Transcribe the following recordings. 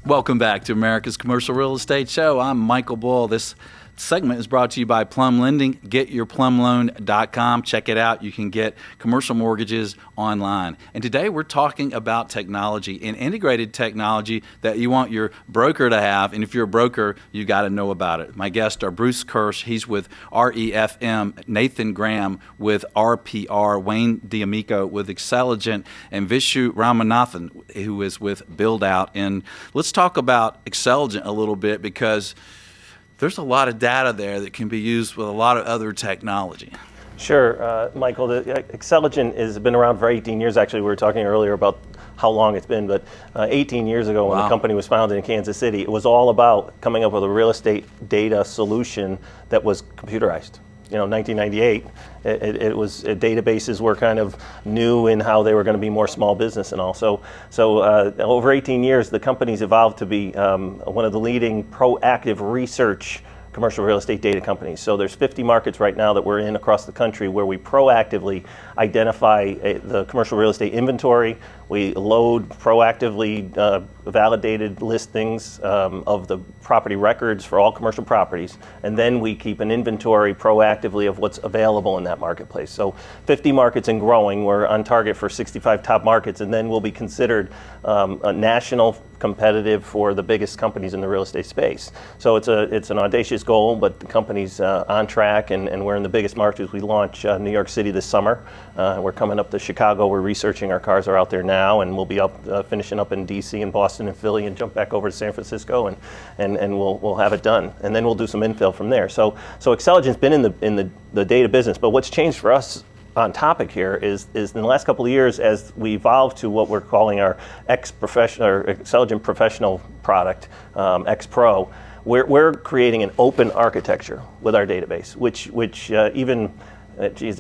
Welcome back to America's Commercial Real Estate Show. I'm Michael Bull. This segment is brought to you by Plum Lending. GetYourPlumLoan.com. Check it out. You can get commercial mortgages online. And today we're talking about technology and integrated technology that you want your broker to have. And if you're a broker, you got to know about it. My guests are Bruce Kirsch. He's with REFM. Nathan Graham with RPR. Wayne D'Amico with Xceligent. And Vishu Ramanathan, who is with Buildout. And let's talk about Xceligent a little bit, because there's a lot of data there that can be used with a lot of other technology. Sure, Michael. The Xceligent has been around for 18 years. Actually, we were talking earlier about how long it's been, but 18 years ago when the company was founded in Kansas City, it was all about coming up with a real estate data solution that was computerized. 1998, it was databases were kind of new in how they were going to be more small business and all. So over 18 years, the company's evolved to be one of the leading proactive research commercial real estate data companies. So there's 50 markets right now that we're in across the country where we proactively identify the commercial real estate inventory. We load proactively validated listings of the property records for all commercial properties, and then we keep an inventory proactively of what's available in that marketplace. So 50 markets and growing. We're on target for 65 top markets, and then we'll be considered a national competitive for the biggest companies in the real estate space. So it's an audacious goal, but the company's on track, and we're in the biggest markets. We launch New York City this summer. We're coming up to Chicago. We're researching. Our cars are out there now, and we'll be up finishing up in DC and Boston and Philly, and jump back over to San Francisco, and we'll have it done, and then we'll do some infill from there. So Xceligent's been in the data business, but what's changed for us on topic here is in the last couple of years, as we evolved to what we're calling our Xceligent Professional product, X Pro, we're creating an open architecture with our database, which even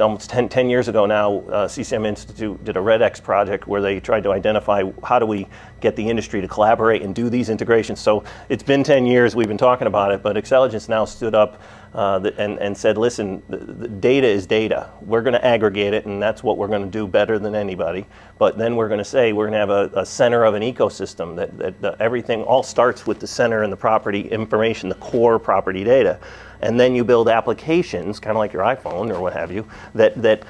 almost 10 years ago now, CCM Institute did a Red X project where they tried to identify how do we get the industry to collaborate and do these integrations. So it's been 10 years we've been talking about it, but Xceligent's now stood up and said, listen, the data is data. We're going to aggregate it, and that's what we're going to do better than anybody. But then we're going to say we're going to have a center of an ecosystem that everything all starts with the center and the property information, the core property data. And then you build applications, kind of like your iPhone or what have you, that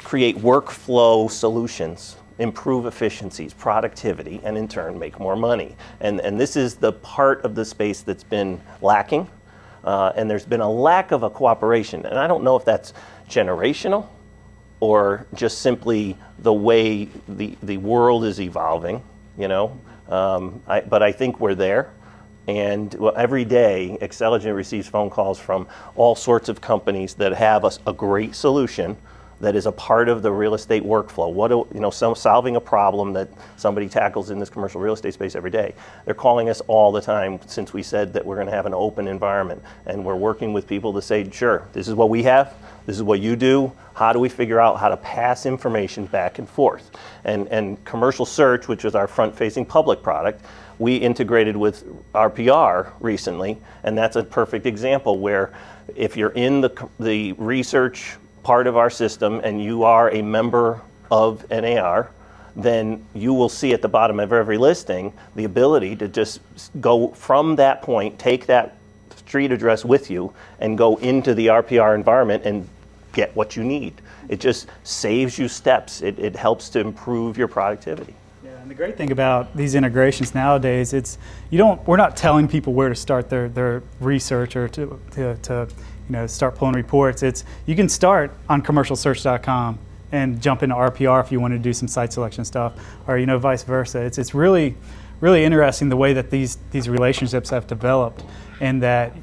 create workflow solutions, improve efficiencies, productivity, and in turn make more money. And this is the part of the space that's been lacking, and there's been a lack of a cooperation. And I don't know if that's generational or just simply the way the world is evolving, but I think we're there. And every day, Xceligent receives phone calls from all sorts of companies that have a great solution that is a part of the real estate workflow. Solving a problem that somebody tackles in this commercial real estate space every day. They're calling us all the time since we said that we're going to have an open environment, and we're working with people to say, sure, this is what we have, this is what you do. How do we figure out how to pass information back and forth? And commercial search, which is our front-facing public product, we integrated with RPR recently, and that's a perfect example where if you're in the research part of our system and you are a member of an AR, then you will see at the bottom of every listing the ability to just go from that point, take that street address with you, and go into the RPR environment and get what you need. It just saves you steps. It helps to improve your productivity. And the great thing about these integrations nowadays, we're not telling people where to start their research or to start pulling reports. You can start on commercialsearch.com and jump into RPR if you want to do some site selection stuff, or vice versa. It's really really interesting the way that these relationships have developed, and that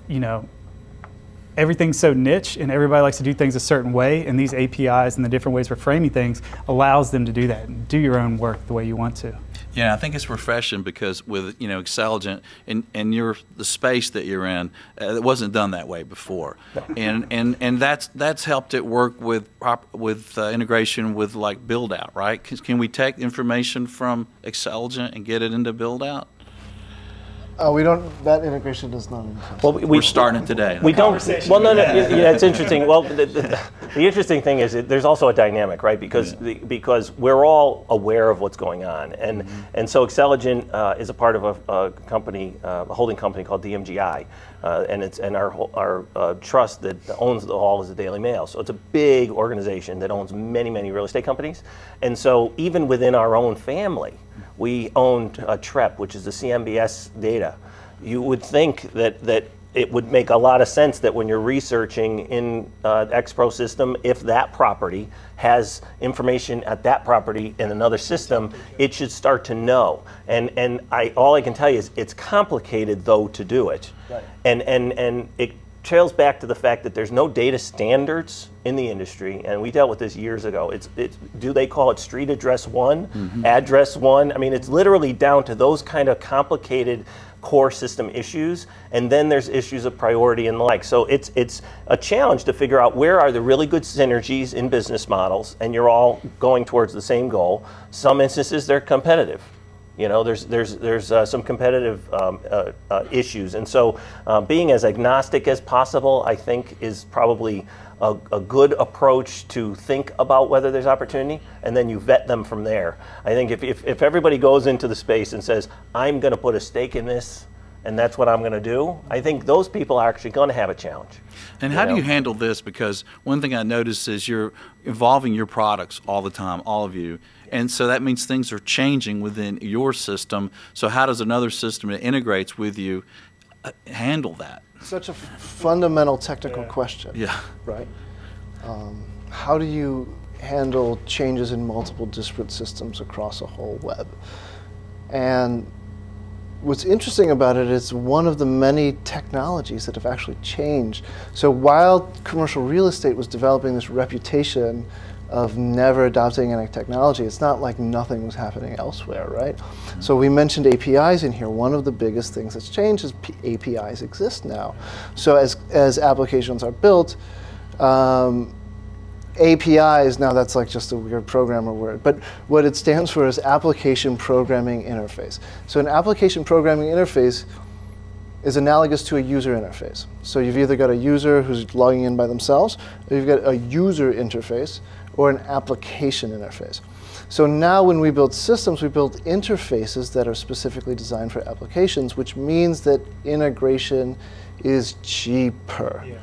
everything's so niche and everybody likes to do things a certain way, and these APIs and the different ways we're framing things allows them to do that and do your own work the way you want to. Yeah, I think it's refreshing because with Xceligent and the space that you're in, it wasn't done that way before, and that's helped it work with integration with like Buildout, right? Can we take information from Xceligent and get it into Buildout? We don't. That integration does not exist. Well, We're starting it today. We don't. Well, no. Yeah, it's interesting. Well, the interesting thing is there's also a dynamic, right? Because because we're all aware of what's going on, and so Xceligent is a part of a company, a holding company called DMGI, and our trust that owns the hall is the Daily Mail. So it's a big organization that owns many real estate companies, and so even within our own family, we owned TREP, which is the CMBS data. You would think that it would make a lot of sense that when you're researching in XPro system, if that property has information at that property in another system, it should start to know. And all I can tell you is it's complicated though to do it. Right. And it trails back to the fact that there's no data standards in the industry, and we dealt with this years ago. Do they call it street address one, address one? I mean, it's literally down to those kind of complicated core system issues, and then there's issues of priority and the like. So it's a challenge to figure out where are the really good synergies in business models, and you're all going towards the same goal. Some instances they're competitive. You know, there's some competitive issues, and so being as agnostic as possible, I think, is probably a good approach to think about whether there's opportunity, and then you vet them from there. I think if everybody goes into the space and says, I'm going to put a stake in this, and that's what I'm going to do, I think those people are actually going to have a challenge. And how do you handle this? Because one thing I notice is you're evolving your products all the time, all of you. And so that means things are changing within your system. So how does another system that integrates with you handle that? Such a fundamental technical question. Yeah. Right? How do you handle changes in multiple disparate systems across a whole web? And what's interesting about it is one of the many technologies that have actually changed. So while commercial real estate was developing this reputation of never adopting any technology, it's not like nothing was happening elsewhere, right? Mm-hmm. So we mentioned APIs in here. One of the biggest things that's changed is APIs exist now. So as applications are built, APIs, now that's like just a weird programmer word, but what it stands for is Application Programming Interface. So an application programming interface is analogous to a user interface. So you've either got a user who's logging in by themselves, or you've got a user interface, or an application interface. So now when we build systems, we build interfaces that are specifically designed for applications, which means that integration is cheaper. Yeah.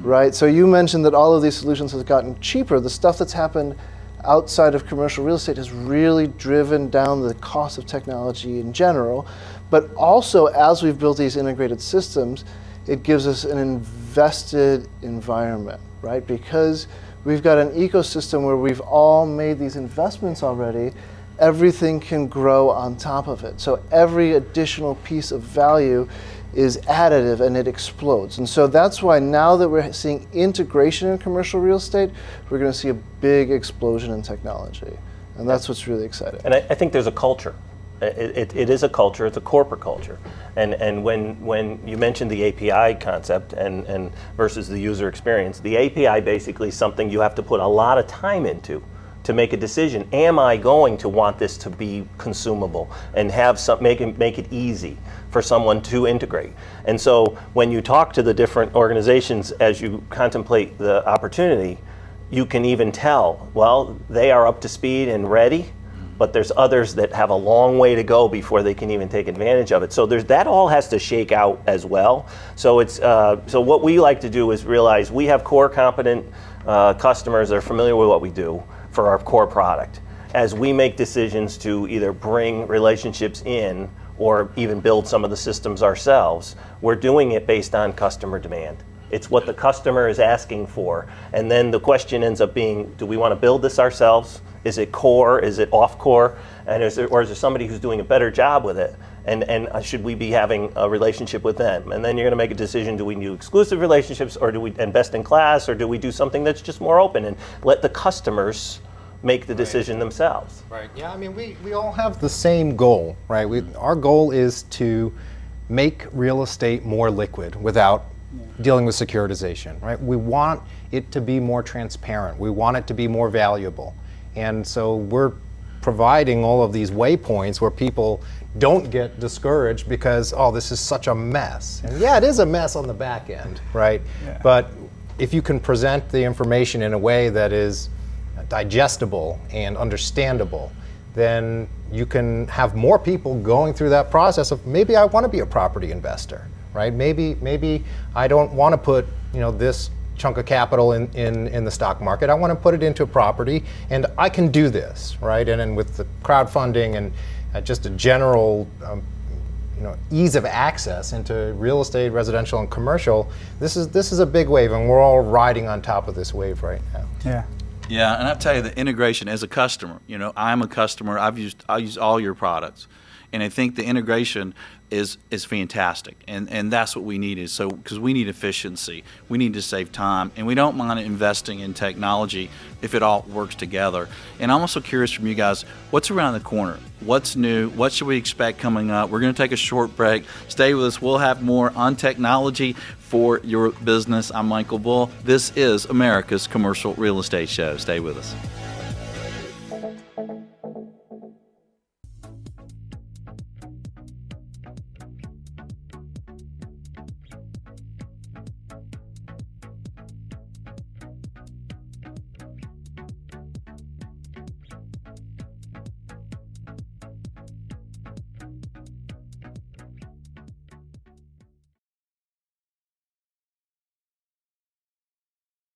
Right? So you mentioned that all of these solutions have gotten cheaper. The stuff that's happened outside of commercial real estate has really driven down the cost of technology in general. But also, as we've built these integrated systems, it gives us an invested environment, right? Because we've got an ecosystem where we've all made these investments already, everything can grow on top of it. So every additional piece of value is additive and it explodes. And so that's why now that we're seeing integration in commercial real estate, we're going to see a big explosion in technology. And that's what's really exciting. And I think there's a culture. It is a culture, it's a corporate culture. And when you mentioned the API concept and versus the user experience, the API basically is something you have to put a lot of time into to make a decision. Am I going to want this to be consumable and have make it easy for someone to integrate? And so when you talk to the different organizations as you contemplate the opportunity, you can even tell, well, they are up to speed and ready, but there's others that have a long way to go before they can even take advantage of it. So that all has to shake out as well. So so what we like to do is realize we have core competent customers that are familiar with what we do for our core product. As we make decisions to either bring relationships in or even build some of the systems ourselves, we're doing it based on customer demand. It's what the customer is asking for. And then the question ends up being, do we want to build this ourselves? Is it core? Is it off core? And is there somebody who's doing a better job with it? And should we be having a relationship with them? And then you're going to make a decision, do we do exclusive relationships, or do we invest in class, or do we do something that's just more open and let the customers make the decision themselves? Right, yeah, I mean, we all have the same goal, right? Our goal is to make real estate more liquid without dealing with securitization, right? We want it to be more transparent. We want it to be more valuable. And so we're providing all of these waypoints where people don't get discouraged because, oh, this is such a mess. And yeah, it is a mess on the back end, right? Yeah. But if you can present the information in a way that is digestible and understandable, then you can have more people going through that process of, maybe I want to be a property investor, right? Maybe I don't want to put, this chunk of capital in the stock market. I want to put it into a property, and I can do this, right? And then with the crowdfunding and just a general ease of access into real estate, residential, and commercial, this is a big wave, and we're all riding on top of this wave right now. Yeah. Yeah, and I'll tell you, the integration as a customer, I'm a customer. I use all your products, and I think the integration is fantastic, and that's what we need because we need efficiency, we need to save time, and we don't mind investing in technology if it all works together. And I'm also curious from you guys, what's around the corner? What's new? What should we expect coming up? We're going to take a short break. Stay with us. We'll have more on technology for your business. I'm Michael Bull. This is America's Commercial Real Estate Show. Stay with us.